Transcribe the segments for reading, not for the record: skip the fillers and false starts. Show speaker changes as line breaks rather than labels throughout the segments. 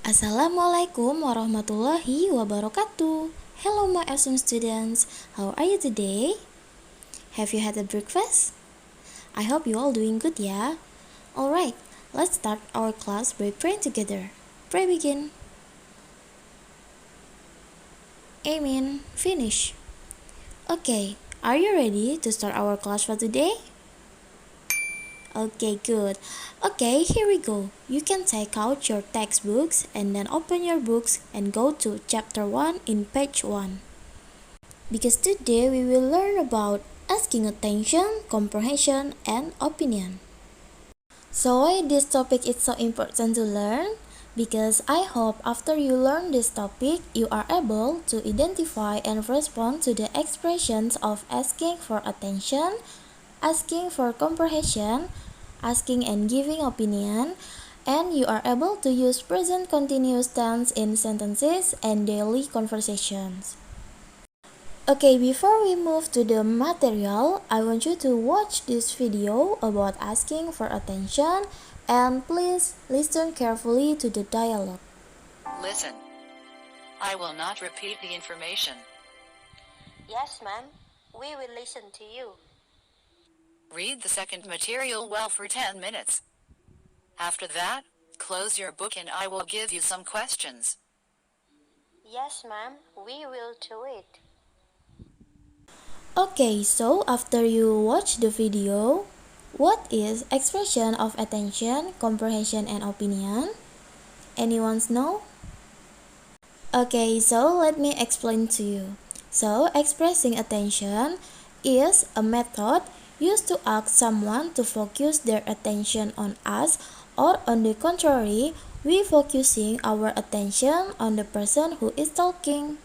Assalamualaikum warahmatullahi wabarakatuh. Hello my awesome students. How are you today? Have you had a breakfast? I hope you all doing good ya. Alright, let's start our class by praying together. Pray begin. Amen. Finish. Okay, are you ready to start our class for today? Okay, good. Okay, here we go. You can take out your textbooks and then open your books and go to chapter 1 in page 1. Because today we will learn about asking attention, comprehension, and opinion. So why this topic is so important to learn? Because I hope after you learn this topic, you are able to identify and respond to the expressions of asking for attention, asking for comprehension, asking and giving opinion, and you are able to use present continuous tense in sentences and daily conversations. Okay, before we move to the material, I want you to watch this video about asking for attention and please listen carefully to the dialogue.
Listen. I will not repeat the information.
Yes, ma'am. We will listen to you.
Read the second material well for 10 minutes. After that, close your book and I will give you some questions.
Yes, ma'am. We will do it.
Okay, so after you watch the video, what is expression of attention, comprehension, and opinion? Anyone know? Okay, so let me explain to you. So, expressing attention is a method used to ask someone to focus their attention on us, or on the contrary, we focusing our attention on the person who is talking.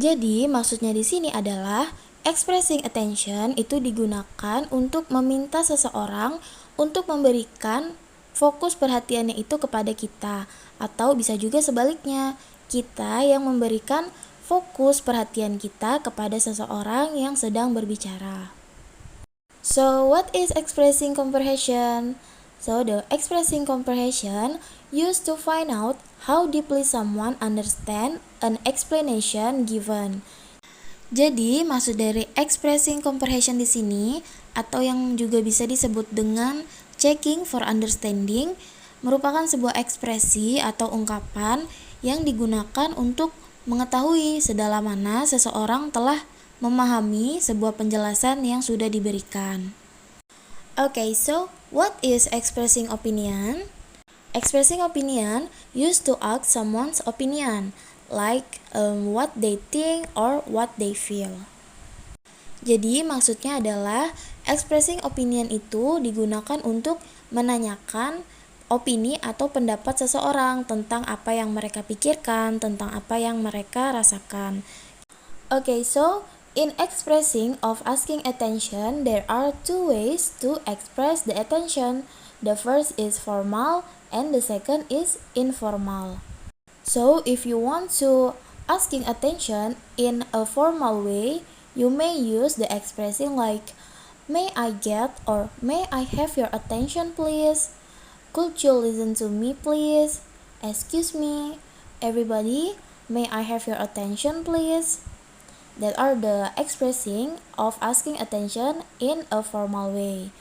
Jadi, maksudnya di sini adalah expressing attention itu digunakan untuk meminta seseorang untuk memberikan fokus perhatiannya itu kepada kita, atau bisa juga sebaliknya, kita yang memberikan fokus perhatian kita kepada seseorang yang sedang berbicara. So, what is expressing comprehension? So, the expressing comprehension used to find out how deeply someone understand an explanation given. Jadi, maksud dari expressing comprehension di sini, atau yang juga bisa disebut dengan checking for understanding, merupakan sebuah ekspresi atau ungkapan yang digunakan untuk mengetahui sedalam mana seseorang telah memahami sebuah penjelasan yang sudah diberikan. Okay, so what is expressing opinion? Expressing opinion used to ask someone's opinion, like what they think or what they feel. Jadi maksudnya adalah expressing opinion itu digunakan untuk menanyakan opini atau pendapat seseorang tentang apa yang mereka pikirkan, tentang apa yang mereka rasakan. Okay, so in expressing of asking attention, there are two ways to express the attention. The first is formal and the second is informal. So, if you want to asking attention in a formal way, you may use the expressing like, may I get or may I have your attention please? Could you listen to me please? Excuse me, everybody, may I have your attention please? That are the expressing of asking attention in a formal way.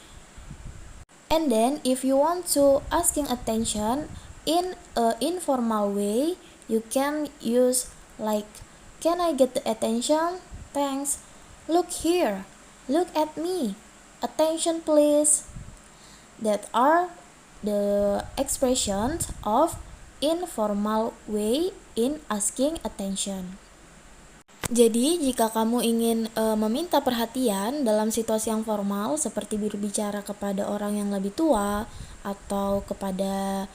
And then, if you want to asking attention in an informal way, you can use like, can I get the attention? Thanks. Look here. Look at me. Attention please. That are the expressions of informal way in asking attention. Jadi, jika kamu ingin meminta perhatian dalam situasi yang formal, seperti berbicara kepada orang yang lebih tua atau kepada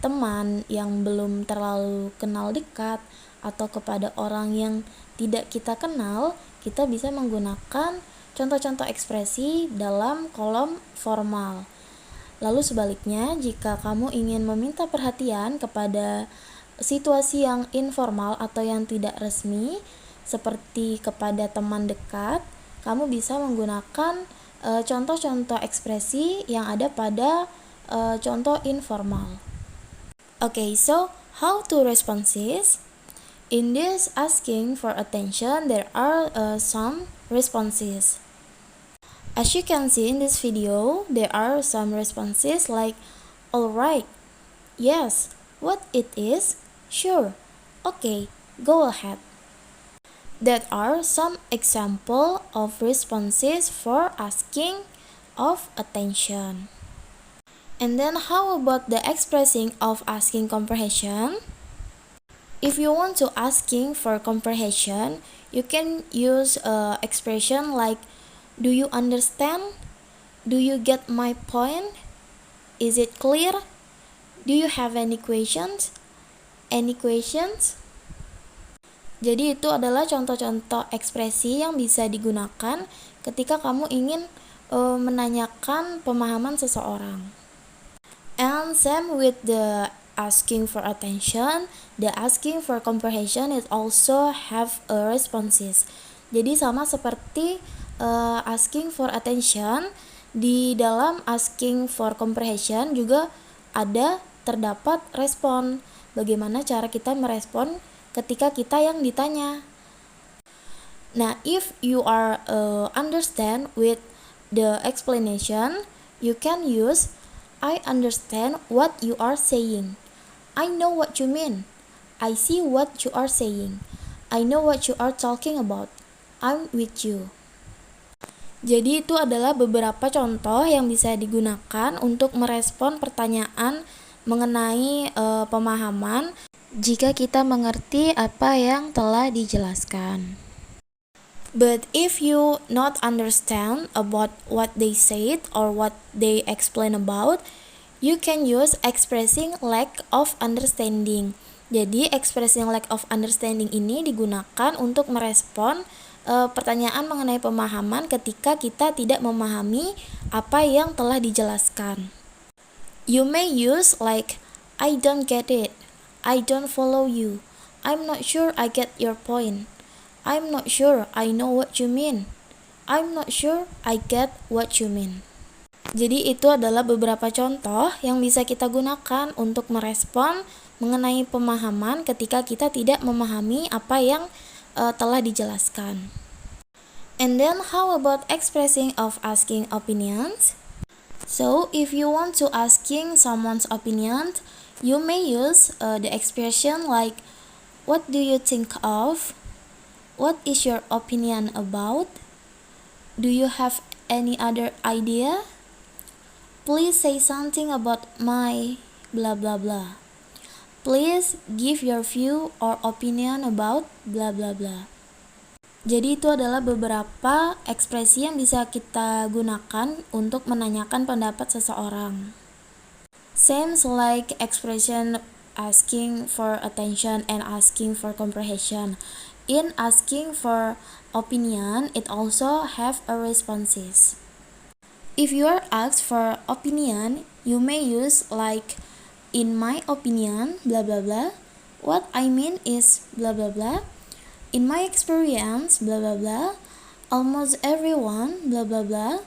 teman yang belum terlalu kenal dekat atau kepada orang yang tidak kita kenal, kita bisa menggunakan contoh-contoh ekspresi dalam kolom formal. Lalu sebaliknya, jika kamu ingin meminta perhatian kepada situasi yang informal atau yang tidak resmi, seperti kepada teman dekat, kamu bisa menggunakan contoh-contoh ekspresi yang ada pada contoh informal. Okay, so How to responses? In this asking for attention, there are some responses. As you can see in this video, there are some responses like alright, yes, what it is, sure, okay, go ahead. That are some example of responses for asking of attention. And then how about the expressing of asking comprehension? If you want to asking for comprehension, you can use expression like do you understand? Do you get my point? Is it clear? Do you have any questions? Any questions? Jadi itu adalah contoh-contoh ekspresi yang bisa digunakan ketika kamu ingin menanyakan pemahaman seseorang. And same with the asking for attention, the asking for comprehension it also have a responses. Jadi sama seperti asking for attention, di dalam asking for comprehension juga terdapat respon. Bagaimana cara kita merespon ketika kita yang ditanya. Nah, if you are understand with the explanation, you can use I understand what you are saying. I know what you mean. I see what you are saying. I know what you are talking about. I'm with you. Jadi itu adalah beberapa contoh yang bisa digunakan untuk merespon pertanyaan mengenai pemahaman jika kita mengerti apa yang telah dijelaskan. But if you not understand about what they said or what they explain about, you can use expressing lack of understanding. Jadi expressing lack of understanding ini digunakan untuk merespon pertanyaan mengenai pemahaman ketika kita tidak memahami apa yang telah dijelaskan. You may use like I don't get it. I don't follow you. I'm not sure I get your point. I'm not sure I know what you mean. I'm not sure I get what you mean. Jadi itu adalah beberapa contoh yang bisa kita gunakan untuk merespon mengenai pemahaman ketika kita tidak memahami apa yang telah dijelaskan. And then how about expressing of asking opinions? So if you want to asking someone's opinion, you may use the expression like what do you think of? What is your opinion about? Do you have any other idea? Please say something about my blah blah blah. Please give your view or opinion about blah blah blah. Jadi itu adalah beberapa ekspresi yang bisa kita gunakan untuk menanyakan pendapat seseorang. Same like expression asking for attention and asking for comprehension. In asking for opinion, it also have a responses. If you are asked for opinion, you may use like in my opinion, blah blah blah. What I mean is blah blah blah. In my experience, blah blah blah. Almost everyone, blah blah blah.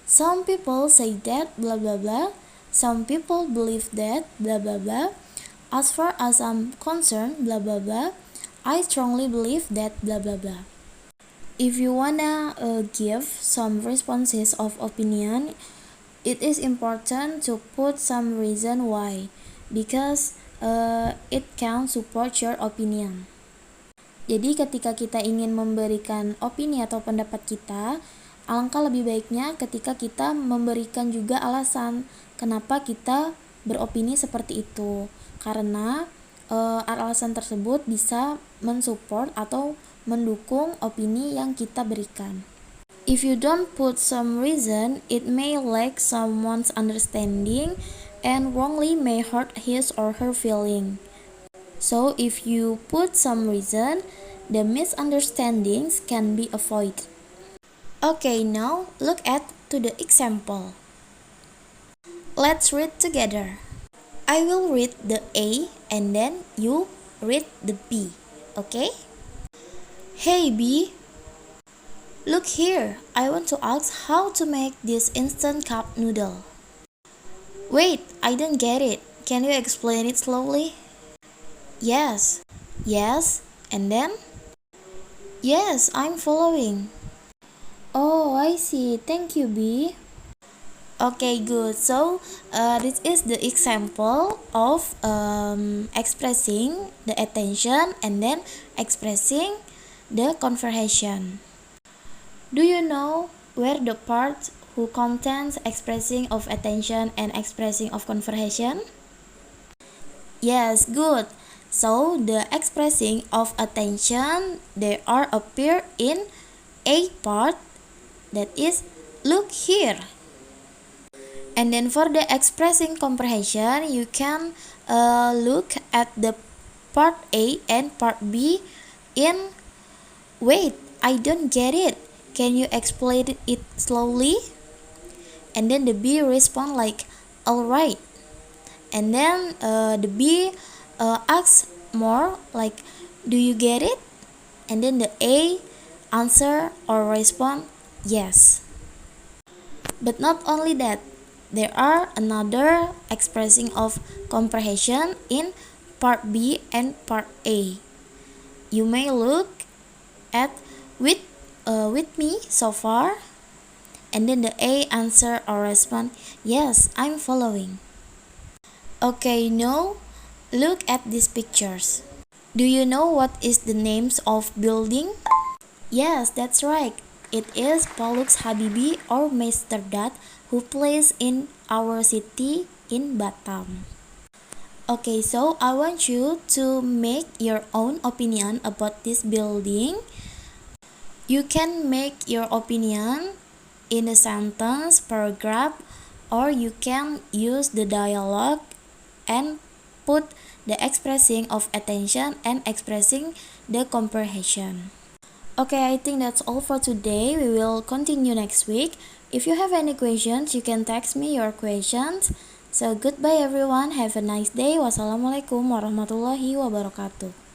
Some people say that, blah blah blah. Some people believe that, blah blah blah. As far as I'm concerned, blah blah blah. I strongly believe that blah blah blah. If you wanna give some responses of opinion, it is important to put some reason why, because it can support your opinion. Jadi ketika kita ingin memberikan opini atau pendapat kita, alangkah lebih baiknya ketika kita memberikan juga alasan kenapa kita beropini seperti itu, karena alasan tersebut bisa mensupport atau mendukung opini yang kita berikan. If you don't put some reason, it may lack someone's understanding and wrongly may hurt his or her feeling. So if you put some reason, the misunderstandings can be avoided. Okay, now look at to the example. Let's read together. I will read the A and then you read the B, okay? Hey B, look here, I want to ask how to make this instant cup noodle. Wait, I don't get it. Can you explain it slowly? Yes. Yes. And then? Yes, I'm following. Oh, I see. Thank you, B. Okay, good. So, this is the example of expressing the attention and then expressing the conversation. Do you know where the part who contains expressing of attention and expressing of conversation? Yes, good. So the expressing of attention they are appear in a part, that is look here. And then for the expressing comprehension, you can look at the part A and part B in wait, I don't get it. Can you explain it slowly? And then the B respond like alright. And then the B asks more like do you get it? And then the A answer or respond yes. But not only that, there are another expressing of comprehension in part B and part A. You may look at with me so far, and then the A answer or respond yes, I'm following. Okay, now look at these pictures. Do you know what is the names of building? Yes, that's right. It is Pollux Habibie or Meesterdad who plays in our city in Batam. Okay, so I want you to make your own opinion about this building. You can make your opinion in a sentence, paragraph, or you can use the dialogue and put the expressing of attention and expressing the comprehension. Okay, I think that's all for today. We will continue next week. If you have any questions, you can text me your questions. So goodbye everyone. Have a nice day. Wassalamualaikum warahmatullahi wabarakatuh.